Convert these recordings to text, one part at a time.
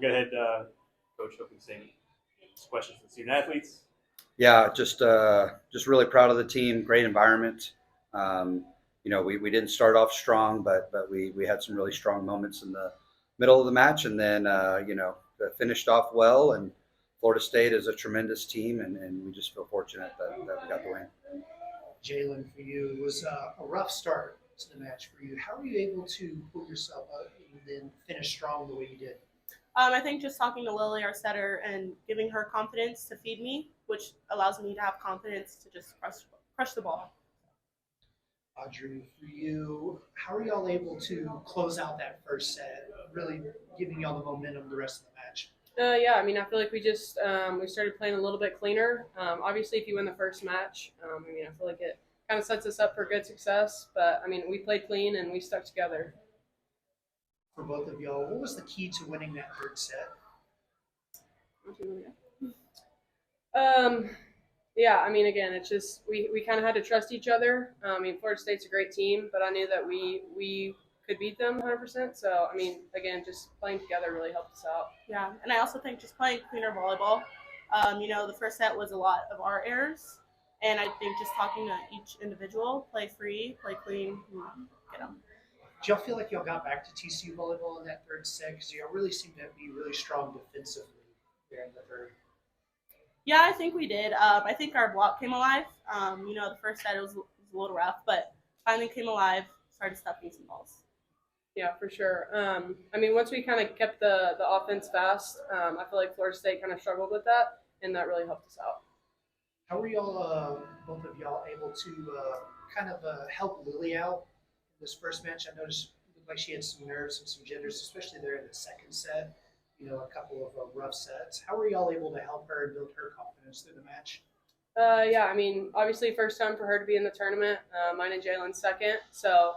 go ahead, Coach, hoping to say questions to the student athletes. Yeah, just really proud of the team. Great environment. We didn't start off strong, but we had some really strong moments in the middle of the match, and then finished off well. And Florida State is a tremendous team, and we just feel fortunate that we got the win. Jalyn, for you, it was a rough start to the match for you. How were you able to pull yourself up and then finish strong the way you did? I think just talking to Lily, our setter, and giving her confidence to feed me, which allows me to have confidence to just crush the ball. Audrey, for you, how are y'all able to close out that first set, really giving y'all the momentum the rest of the match? Yeah, I mean, I feel like we just we started playing a little bit cleaner. Obviously, if you win the first match, I feel like it kind of sets us up for good success. But I mean, we played clean and we stuck together. For both of y'all, what was the key to winning that third set? Yeah, I mean, again, it's just we kind of had to trust each other. Florida State's a great team, but I knew that we could beat them 100%. So, I mean, again, just playing together really helped us out. Yeah, and I also think just playing cleaner volleyball. The first set was a lot of our errors, and I think just talking to each individual, play free, play clean, get them. Do y'all feel like y'all got back to TCU volleyball in that third set? Because y'all really seem to be really strong defensively there in the third. Yeah, I think we did. I think our block came alive. The first set was a little rough, but finally came alive, started stuffing some balls. Yeah, for sure. Once we kind of kept the offense fast, I feel like Florida State kind of struggled with that, and that really helped us out. How were y'all, both of y'all, able to help Lily out in this first match? I noticed it looked like she had some nerves and some jitters, especially there in the second set. A couple of rough sets. How were y'all able to help her and build her confidence through the match? Obviously first time for her to be in the tournament. Mine and Jalyn's second. So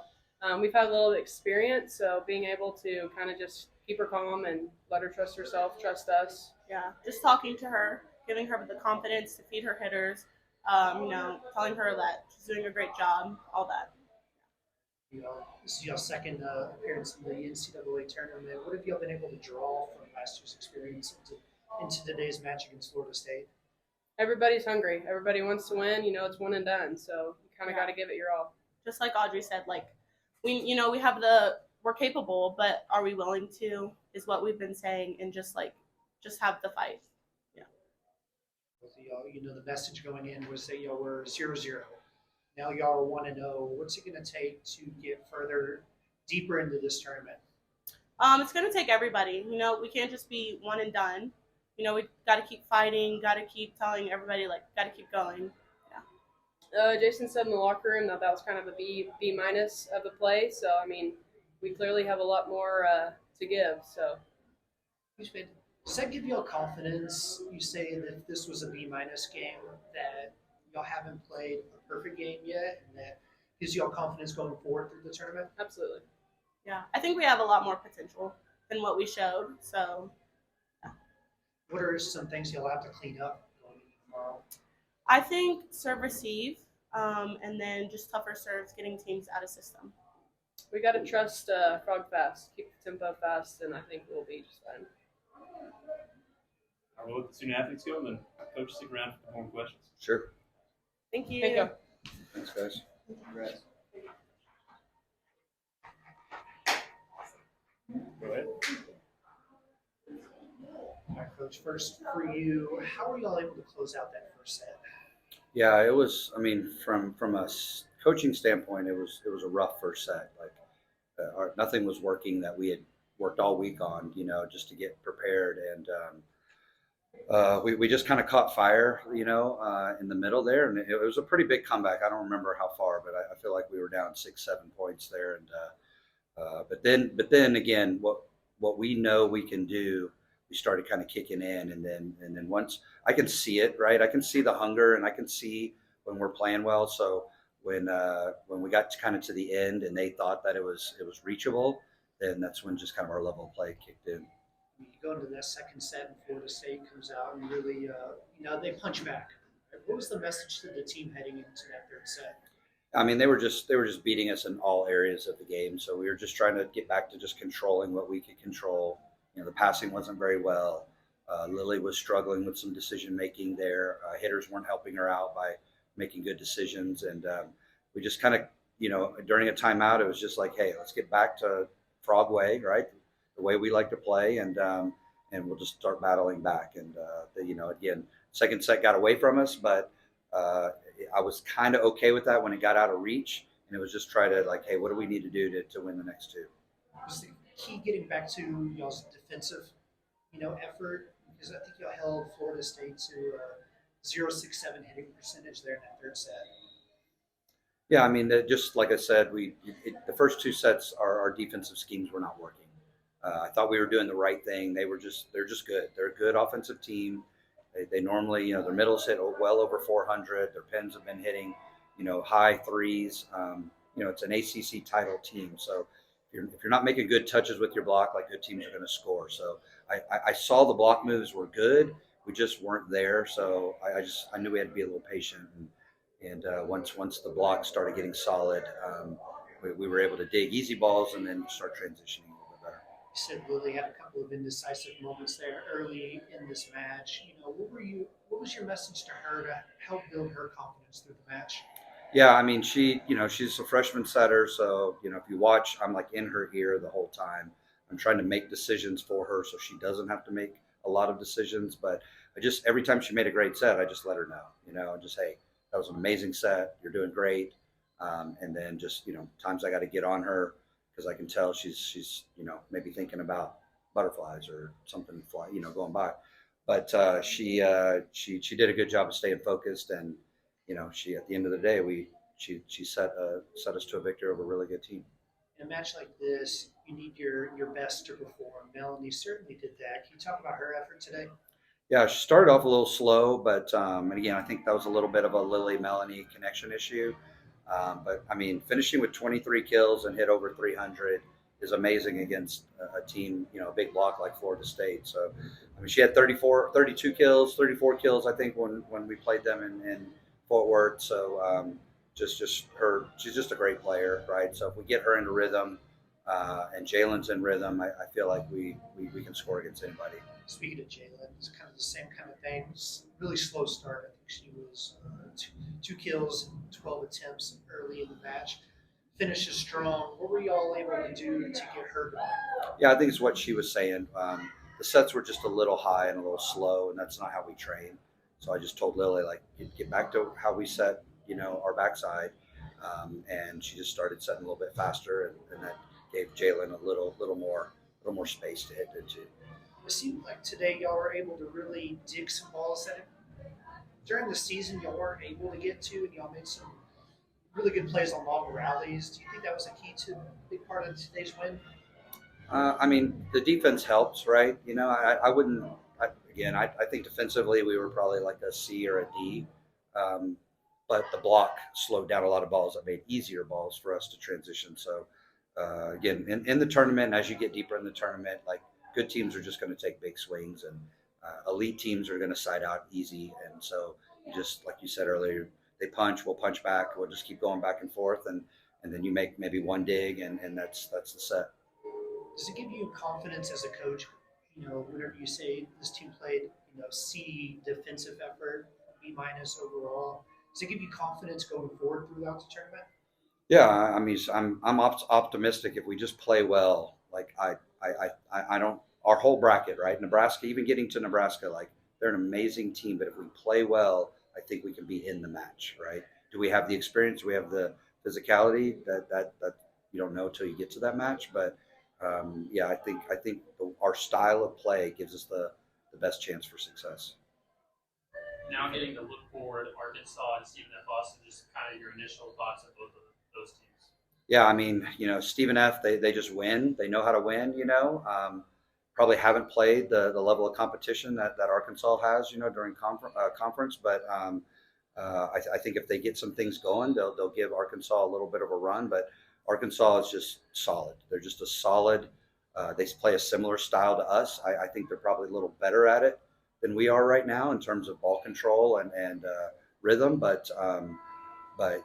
we've had a little experience. So being able to kind of just keep her calm and let her trust herself, trust us. Yeah, just talking to her, giving her the confidence to feed her hitters, telling her that she's doing a great job, all that. This is your second appearance in the NCAA tournament. What have y'all been able to draw from last year's experience into today's match against Florida State? Everybody's hungry. Everybody wants to win. It's one and done. So you kind of got to give it your all. Just like Audrey said, we're capable, but are we willing to? Is what we've been saying, and just have the fight. Yeah. Both of y'all, the message going in was that y'all were 0-0. Now y'all are 1-0. What's it going to take to get deeper into this tournament? It's going to take everybody. We can't just be one and done. We got to keep fighting. Got to keep telling everybody, got to keep going. Yeah. Jason said in the locker room that was kind of a B minus of the play. So we clearly have a lot more to give. So. Does that give y'all confidence? You say that if this was a B minus game, that y'all haven't played a perfect game yet, and that gives y'all confidence going forward through the tournament? Absolutely. Yeah, I think we have a lot more potential than what we showed. So, yeah. What are some things you'll have to clean up going into tomorrow? I think serve receive, and then just tougher serves, getting teams out of system. We got to trust Frog fast, keep the tempo fast, and I think we'll be just fine. I'll let the student athletes go, and then Coach stick around for more questions. Sure. Thank you. Thank you. Thanks, guys. Congrats. Go ahead. All right, Coach, first for you, how were y'all able to close out that first set? Yeah, it was. From a coaching standpoint, it was a rough first set. Nothing was working that we had worked all week on, just to get prepared, and we just kind of caught fire, in the middle there, and it was a pretty big comeback. I don't remember how far, but I feel like we were down 6-7 points there, and but then again, what we know we can do, we started kind of kicking in, and then once I can see it, right, I can see the hunger, and I can see when we're playing well. So when we got to the end, and they thought that it was reachable, then that's when just kind of our level of play kicked in. You go into that second set, and Florida State comes out and really, they punch back. What was the message to the team heading into that third set? They were just beating us in all areas of the game. So we were just trying to get back to just controlling what we could control, the passing wasn't very well. Lily was struggling with some decision making there. Hitters weren't helping her out by making good decisions, and we just kind of, during a timeout, it was just like, hey, let's get back to Frog way, right? The way we like to play, and we'll just start battling back. And again, second set got away from us, but I was kind of okay with that when it got out of reach, and it was just try to like, hey, what do we need to do to win the next two? Was the key getting back to y'all's defensive, effort? Because I think y'all held Florida State to a 0.67 hitting percentage there in that third set. Yeah, I mean, just like I said, the first two sets, our defensive schemes were not working. I thought we were doing the right thing. They're just good. They're a good offensive team. They normally, their middles hit well over 400. Their pins have been hitting, high threes. It's an ACC title team, so if you're not making good touches with your block, like good teams are going to score. So I saw the block moves were good. We just weren't there. So I knew we had to be a little patient. And once the block started getting solid, we were able to dig easy balls and then start transitioning a little bit better. You said Lily had a couple of indecisive moments there early in this match. What was your message to her to help build her confidence through the match? Yeah, I mean, she's a freshman setter, so if you watch, I'm like in her ear the whole time. I'm trying to make decisions for her so she doesn't have to make a lot of decisions. But every time she made a great set, I just let her know, and just, hey, that was an amazing set. You're doing great. And then just, times I got to get on her because I can tell she's maybe thinking about butterflies or something going by. But she did a good job of staying focused, and she, at the end of the day, she set us to a victory over a really good team. In a match like this, you need your best to perform. Melanie certainly did that. Can you talk about her effort today? Yeah, she started off a little slow, but and again, I think that was a little bit of a Lily-Melanie connection issue. But I mean, finishing with 23 kills and hit over 300 is amazing against a team, a big block like Florida State. So, I mean, she had 32 kills, 34 kills, I think, when we played them in Fort Worth. So, just her, she's just a great player, right? So if we get her into rhythm and Jalyn's in rhythm, I feel like we can score against anybody. Speaking of Jalyn, it's kind of the same kind of thing. Really slow start. I think she was two kills and 12 attempts early in the match. Finishes strong. What were y'all able to do to get her going? Yeah, I think it's what she was saying. The sets were just a little high and a little slow, and that's not how we train. So I just told Lily, like, get back to how we set, our backside. And she just started setting a little bit faster, and that gave Jalyn a little more space to hit into. It seemed like today y'all were able to really dig some balls that during the season y'all weren't able to get to, and y'all made some really good plays on long rallies. Do you think that was a key to a big part of today's win? I mean, the defense helps, right? I wouldn't. I think defensively we were probably like a C or a D, but the block slowed down a lot of balls that made easier balls for us to transition. So again, in the tournament, as you get deeper in the tournament, like good teams are just going to take big swings, and elite teams are going to side out easy. And so you just, like you said earlier, they punch, we'll punch back, we'll just keep going back and forth, and then you make maybe one dig, and that's the set. Does it give you confidence as a coach? Whenever you say this team played, C defensive effort, B- overall, does it give you confidence going forward throughout the tournament? Yeah, I mean, I'm optimistic if we just play well. Like I don't, our whole bracket, right? Nebraska, even getting to Nebraska, like they're an amazing team, but if we play well, I think we can be in the match, right? Do we have the experience? Do we have the physicality? That you don't know until you get to that match. But I think our style of play gives us the best chance for success. Now getting to look forward, Arkansas and Stephen F. Austin, just kind of your initial thoughts on both of those teams. Yeah, I mean, Stephen F. They just win. They know how to win. Probably haven't played the level of competition that Arkansas has. During conference, but I think if they get some things going, they'll give Arkansas a little bit of a run. But Arkansas is just solid. They're just a solid. They play a similar style to us. I think they're probably a little better at it than we are right now in terms of ball control and rhythm. But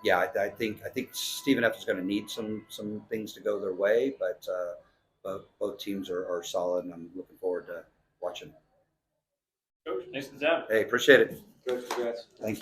yeah, I think Stephen F. is going to need some things to go their way. But both teams are solid, and I'm looking forward to watching. Coach, nice to have. Hey, appreciate it. Coach, congrats. Thank you.